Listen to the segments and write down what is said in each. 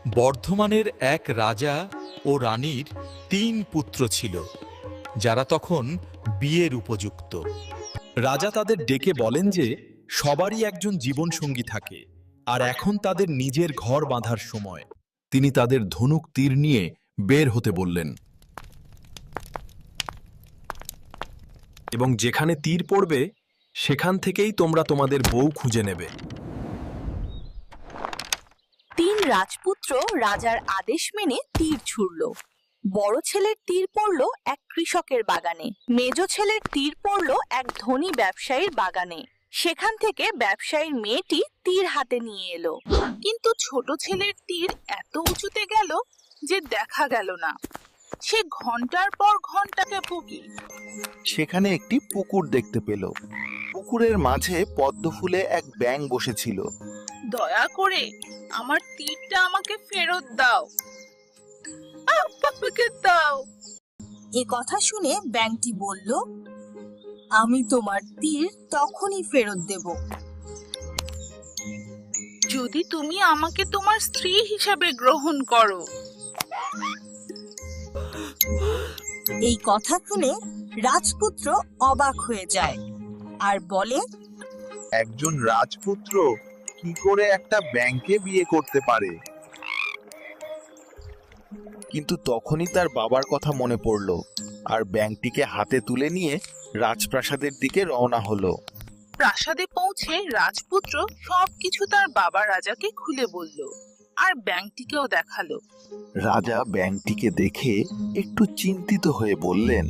বর্ধমানের এক রাজা ও রানীর ৩ পুত্র ছিল, যারা তখন বিয়ের উপযুক্ত। রাজা তাদের ডেকে বলেন যে সবারই একজন জীবনসঙ্গী থাকে, আর এখন তাদের নিজের ঘর বাঁধার সময়। তিনি তাদের ধনুক তীর নিয়ে বের হতে বললেন, এবং যেখানে তীর পড়বে সেখান থেকেই তোমরা তোমাদের বউ খুঁজে নেবে। ৩ রাজপুত্র রাজার আদেশ মেনে তীর ছুড়ল। বড় ছেলের তীর পড়ল এক কৃষকের বাগানে, মেজ ছেলের তীর পড়ল এক ধনী ব্যবসায়ীর বাগানে। সেখান থেকে ব্যবসায়ীর মেয়েটি তীর হাতে নিয়ে এলো, কিন্তু ছোট ছেলের তীর এত উঁচুতে গেল যে দেখা গেল না। সে ঘন্টার পর ঘন্টাকে পুকি। সেখানে একটি পুকুর দেখতে পেল। পুকুরের মাঝে পদ্ম ফুলে এক ব্যাঙ বসেছিল। দয়া করে আমার তীরটা আমাকে ফেরত দাও, আমাকে দাও। এ কথা শুনে ব্যাঙটি বলল, আমি তোমার তীর তখনই ফেরত দেব যদি তুমি আমাকে তোমার স্ত্রী হিসাবে গ্রহণ করো। এই কথা শুনে রাজপুত্র অবাক হয়ে যায় আর বলে, একজন রাজপুত্র কি করে একটা ব্যাঙকে বিয়ে করতে পারে? কিন্তু তখনই তার বাবার কথা মনে পড়ল, আর ব্যাঙটিকে হাতে তুলে নিয়ে রাজপ্রাসাদের দিকে রওনা হলো। প্রাসাদে পৌঁছে রাজপুত্র সবকিছু তার বাবা রাজাকে খুলে বলল, আর ব্যাঙটিকেও দেখালো। রাজা ব্যাঙটিকে দেখে একটু চিন্তিত হয়ে বললেন,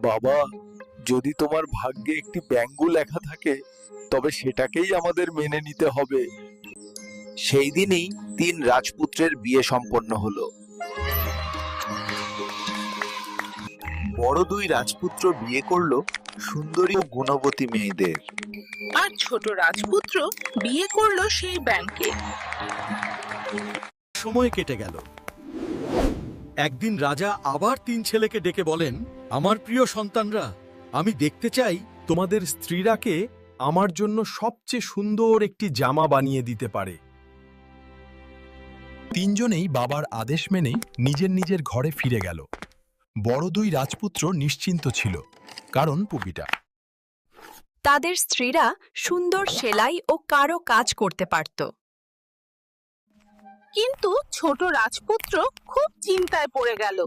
বাবা, যদি তোমার ভাগ্যে একটি ব্যঙ্গ লেখা থাকে তবে সেটাকেই আমাদের মেনে নিতে হবে। সেই দিনই ৩ রাজপুত্রের বিয়ে সম্পন্ন হলো। বড় ২ রাজপুত্র বিয়ে করলো সুন্দরী ও গুণবতী মেয়েদের, আর ছোট রাজপুত্র বিয়ে করলো সেই ব্যাঙকে। সময় কেটে গেল। একদিন রাজা আবার ৩ ছেলেকে ডেকে বলেন, আমার প্রিয় সন্তানরা, আমি দেখতে চাই তোমাদের স্ত্রীরাকে আমার জন্য সবচেয়ে সুন্দর একটি জামা বানিয়ে দিতে পারে। ৩ জনেই বাবার আদেশ মেনে নিজের নিজের ঘরে ফিরে গেল। বড় ২ রাজপুত্র নিশ্চিন্ত ছিল, কারণ পুপিটা তাদের স্ত্রীরা সুন্দর সেলাই ও কারো কাজ করতে পারত। কিন্তু ছোট রাজপুত্র খুব চিন্তায় পড়ে গেল।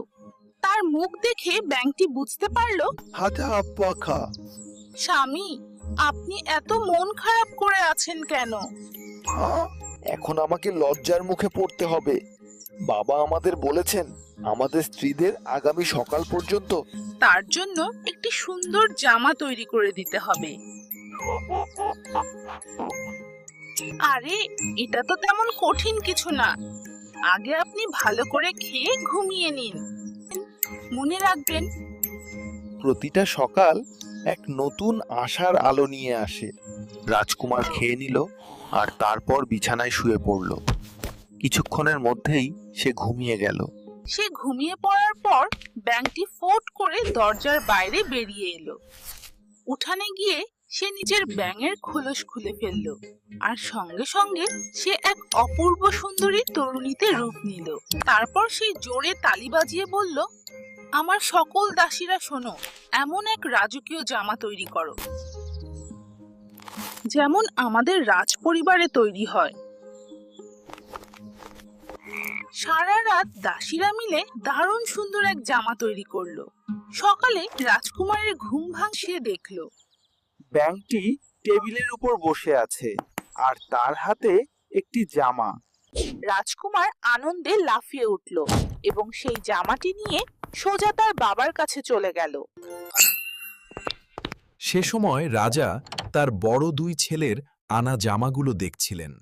তার মুখ দেখে ব্যাঙটি বুঝতে পারলো, হাতা পাখা। স্বামী, আপনি এত মন খারাপ করে আছেন কেন? এখন আমাকে লজ্জার মুখে পড়তে হবে। বাবা আমাদের বলেছেন আমাদের স্ত্রীদের আগামী সকাল পর্যন্ত তার জন্য একটি সুন্দর জামা তৈরি করে দিতে হবে। আরে, এটা তো তেমন কঠিন কিছু না। আগে আপনি ভালো করে খেয়ে ঘুমিয়ে নিন। মনে রাখবেন, প্রতিটা সকাল এক নতুন আশার আলো নিয়ে আসে। রাজকুমার খেয়ে নিল আর তারপর বিছানায় শুয়ে পড়ল। কিছুক্ষণের মধ্যেই সে ঘুমিয়ে গেল। সে ঘুমিয়ে পড়ার পর ব্যাঙটি ফোট করে দরজার বাইরে বেরিয়ে এলো। উঠানে গিয়ে সে নিজের ব্যাঙের খোলস খুলে ফেলল, আর সঙ্গে সঙ্গে সে এক অপূর্ব সুন্দরী তরুণীতে রূপ নিল। তারপর সে জোরে তালি বাজিয়ে বলল, আমার সকল দাসীরা শোনো, এমন এক রাজকীয় জামা তৈরি করো যেমন আমাদের রাজপরিবারে তৈরি হয়। সারা রাত দাসীরা মিলে দারুণ সুন্দর এক জামা তৈরি করলো। সকালে রাজকুমারের ঘুম ভাঙিয়ে দেখলো ব্যাঙটি টেবিলের উপর বসে আছে আর তার হাতে একটি জামা। রাজকুমার আনন্দে লাফিয়ে উঠল এবং সেই জামাটি নিয়ে সোজা তার বাবার কাছে চলে গেল। সে সময় রাজা তার বড় ২ ছেলের আনা জামাগুলো দেখছিলেন।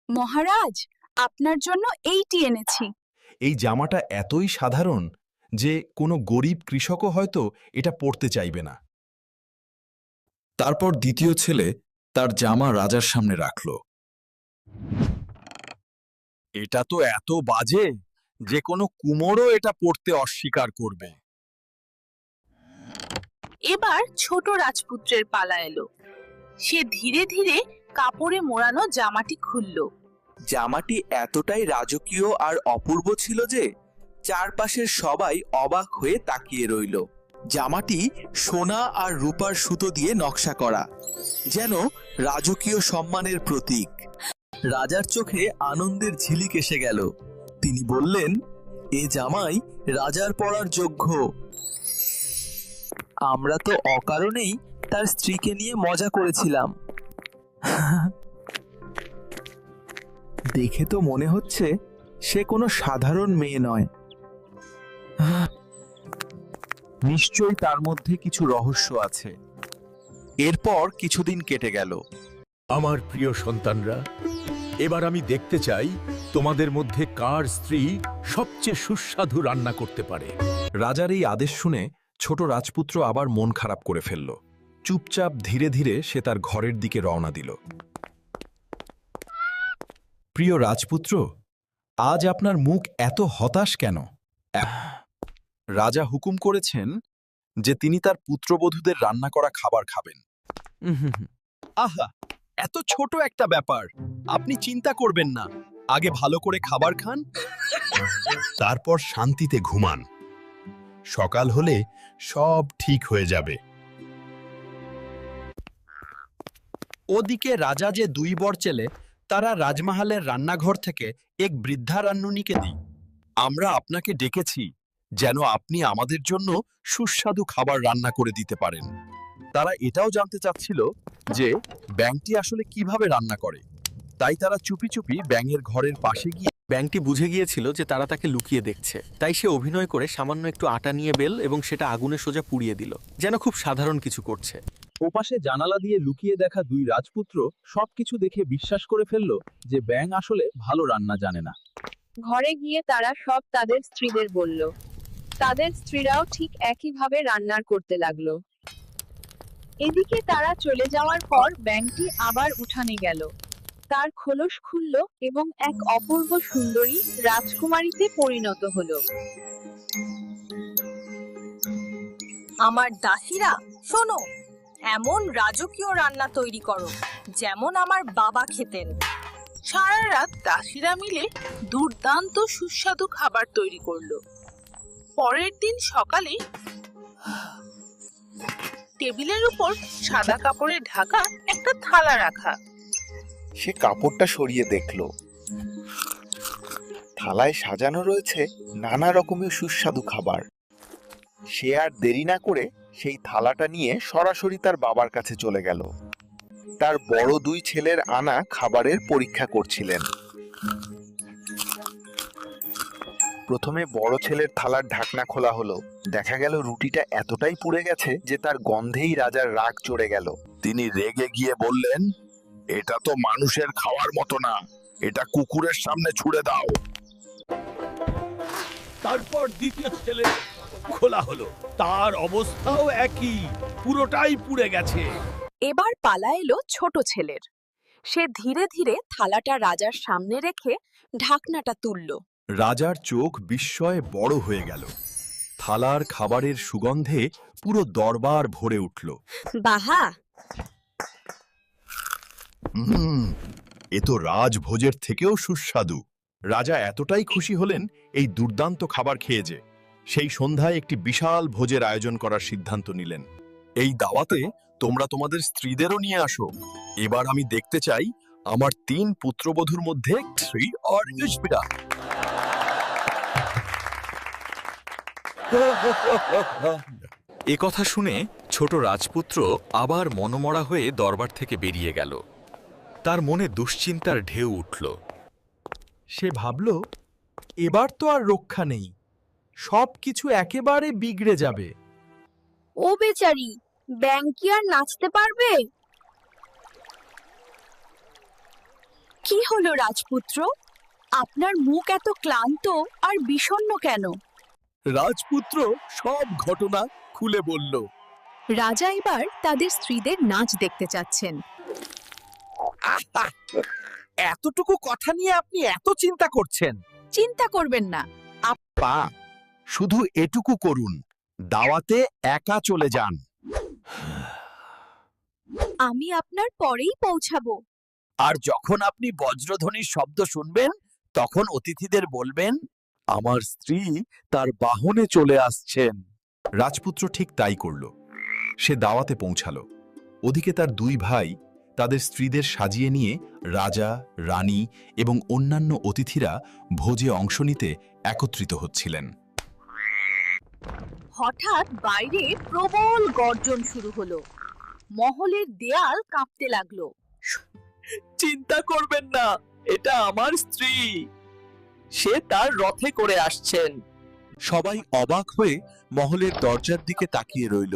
মহারাজ, আপনার জন্য এইটি এনেছি। এই জামাটা এতই সাধারণ যে কোনো গরিব কৃষকও হয়তো এটা পরতে চাইবে না। তারপর দ্বিতীয় ছেলে তার জামা রাজার সামনে রাখল। এটা তো এত বাজে যে কোনো কুমোরও এটা পরতে অস্বীকার করবে। এবার ছোট রাজপুত্রের পালা এলো। সে ধীরে ধীরে কাপড়ে মোড়ানো জামাটি খুলল। জামাটি এতটাই রাজকীয় আর অপূর্ব ছিল যে চারপাশের সবাই অবাক হয়ে তাকিয়ে রইল। জামাটি সোনা আর রূপার সুতো দিয়ে নকশা করা, যেন রাজকীয় সম্মানের প্রতীক। রাজার চোখে আনন্দের ঝিলিক এসে গেল। তিনি বললেন, এ জামাই রাজার পরার যোগ্য। আমরা তো অকারণেই তার স্ত্রীকে নিয়ে মজা করেছিলাম। দেখে তো মনে হচ্ছে সে কোনো সাধারণ মেয়ে নয়। নিশ্চয়ই তার মধ্যে কিছু রহস্য আছে। এরপর কিছুদিন কেটে গেল। আমার প্রিয় সন্তানরা, এবার আমি দেখতে চাই তোমাদের মধ্যে কার স্ত্রী সবচেয়ে সুস্বাদু রান্না করতে পারে। রাজার এই আদেশ শুনে ছোট রাজপুত্র আবার মন খারাপ করে ফেলল। চুপচাপ ধীরে ধীরে সে তার ঘরের দিকে রওনা দিল। প্রিয় রাজপুত্র, আজ আপনার মুখ এত হতাশ কেন? রাজা হুকুম করেছেন যে তিনি তার পুত্রবধূদের রান্না করা খাবার খাবেন। আহা, এত ছোট একটা ব্যাপার, আপনি চিন্তা করবেন না। আগে ভালো করে খাবার খান, তারপর শান্তিতে ঘুমান। সকাল হলে সব ঠিক হয়ে যাবে। ওদিকে রাজা যে দুই বর ছেলে, তারা রাজমহলের রান্নাঘর থেকে এক বৃদ্ধা রান্নুনিকে দিই। আমরা আপনাকে ডেকেছি যেন আপনি আমাদের জন্য সুস্বাদু খাবার রান্না করে দিতে পারেন। তারা এটাও জানতে চাচ্ছিল যে ব্যাঙটি আসলে কিভাবে রান্না করে, তাই তারা চুপি চুপি ব্যাঙের ঘরের পাশে গিয়ে ব্যাঙটি বুঝে গিয়েছিল যে তারা তাকে লুকিয়ে দেখছে, তাই সে অভিনয় করে সামান্য একটু আটা নিয়ে বেল এবং সেটা আগুনে সোজা পুড়িয়ে দিল, যেন খুব সাধারণ কিছু করছে। ওপাশে জানালা দিয়ে লুকিয়ে দেখা দুই রাজপুত্র সবকিছু দেখে বিশ্বাস করে ফেলল যে ব্যাঙ আসলে ভালো রান্না জানে না। ঘরে গিয়ে তারা সব তাদের স্ত্রীদের বলল। তাদের স্ত্রীরাও ঠিক একইভাবে রান্নার করতে লাগলো। এদিকে তারা চলে যাওয়ার পর ব্যাঙটি আবার উঠানে গেল। তার খোলস খুলল এবং এক অপূর্ব সুন্দরী রাজকুমারীতে পরিণত হলো। আমার দাসীরা, শোনো, এমন রাজকীয় রান্না তৈরি করো যেমন আমার বাবা খেতেন। সারা রাত দাসীরা মিলে দুর্দান্ত সুস্বাদু খাবার তৈরি করলো। পরের দিন সকালে টেবিলের উপর সাদা কাপড়ে ঢাকা একটা থালা রাখা। সে কাপড়টা সরিয়ে দেখল, থালায় সাজানো রয়েছে নানা রকমের সুস্বাদু খাবার। সে আর দেরি না করে সেই থালাটা নিয়ে সরাসরি তার বাবার কাছে চলে গেল। তার বড় দুই ছেলের আনা খাবারের পরীক্ষা করছিলেন। প্রথমে বড় ছেলের থালার ঢাকনা খোলা হলো। দেখা গেল রুটিটা এতটাই পুড়ে গেছে যে তার গন্ধেই রাজার রাগ চড়ে গেল। তিনি রেগে গিয়ে বললেন, এটা তো মানুষের খাওয়ার মতো না, এটা কুকুরের সামনে ছুঁড়ে দাও। তারপর দ্বিতীয় ছেলে খোলা হলো, তার অবস্থাও একই, পুরোটাই পুড়ে গেছে। এবার পালা এলো ছোট ছেলের। সে ধীরে ধীরে থালাটা রাজার সামনে রেখে ঢাকনাটা তুলল। রাজার চোখ বিস্ময়ে বড় হয়ে গেল। থালার খাবারের সুগন্ধে পুরো দরবার ভরে উঠল। বাহা, এ তো রাজভোজের থেকেও সুস্বাদু। রাজা এতটাই খুশি হলেন এই দুর্দান্ত খাবার খেয়ে যে সেই সন্ধ্যায় একটি বিশাল ভোজের আয়োজন করার সিদ্ধান্ত নিলেন। এই দাওয়াতে তোমরা তোমাদের স্ত্রীদেরও নিয়ে আসো। এবার আমি দেখতে চাই আমার 3 পুত্রবধূর মধ্যে শ্রী আর ইউসপিরা। এ কথা শুনে ছোট রাজপুত্র আবার মনমরা হয়ে দরবার থেকে বেরিয়ে গেল। তার মনে দুশ্চিন্তার ঢেউ উঠল। সে ভাবল, এবার তো আর রক্ষা নেই, সবকিছু একেবারে বিগড়ে যাবে। ও বেচারি, ব্যাঙ কি আর নাচতে পারবে? কি হলো রাজপুত্র, আপনার মুখ এত ক্লান্ত আর বিষণ্ণ কেন? রাজপুত্র সব ঘটনা খুলে বলল। রাজা এবার তাদের স্ত্রীদের নাচ দেখতে চাচ্ছেন। এতটুকু কথা নিয়ে আপনি এত চিন্তা করছেন? চিন্তা করবেন না, পা শুধু এটুকু করুন, দাওয়াতে একা চলে যান। আমি আপনার পরেই পৌঁছাবো। আর যখন আপনি বজ্রধ্বনির শব্দ শুনবেন তখন অতিথিদের বলবেন, আমার স্ত্রী তার বাহনে চলে আসছেন। রাজপুত্র ঠিক তাই করল। সে দাওয়াতে পৌঁছালো। ওদিকে তার দুই ভাই তাদের স্ত্রীদের সাজিয়ে নিয়ে রাজা, রানী এবং অন্যান্য অতিথিরা ভোজে অংশ নিতে একত্রিত হচ্ছিলেন। হঠাৎ বাইরে প্রবল গর্জন শুরু হলো। মহলের দেয়াল কাঁপতে লাগলো। চিন্তা করবেন না, এটা আমার স্ত্রী। সে তার রথে করে আসছেন। সবাই অবাক হয়ে মহলের দরজার দিকে তাকিয়ে রইল।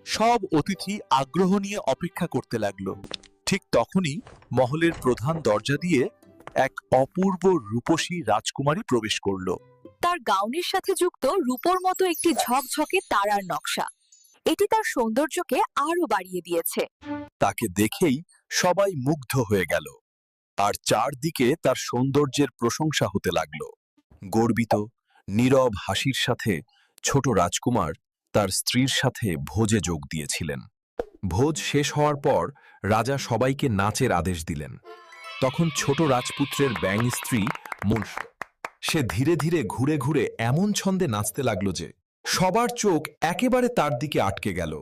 সব অতিথি আগ্রহ নিয়ে অপেক্ষা করতে লাগলো। ঠিক তখনই মহলের প্রধান দরজা দিয়ে এক অপূর্ব রূপসী রাজকুমারী প্রবেশ করলো। তার গাউনের সাথে যুক্ত রূপোর মতো একটি ঝকঝকে তারার নকশা। এটি তার সৌন্দর্যকে আরো বাড়িয়ে দিয়েছে। তাকে দেখেই সবাই মুগ্ধ হয়ে গেল, আর চারদিকে তার সৌন্দর্যের প্রশংসা হতে লাগলো। গর্বিত নীরব হাসির সাথে ছোট রাজকুমার তার স্ত্রীর সাথে ভোজে যোগ দিয়েছিলেন। ভোজ শেষ হওয়ার পর রাজা সবাইকে নাচের আদেশ দিলেন। তখন ছোট রাজপুত্রের ব্যাঙ স্ত্রী মুনশ, সে ধীরে ধীরে ঘুরে ঘুরে এমন ছন্দে নাচতে লাগলো যে সবার চোখ একেবারে তার দিকে আটকে গেল।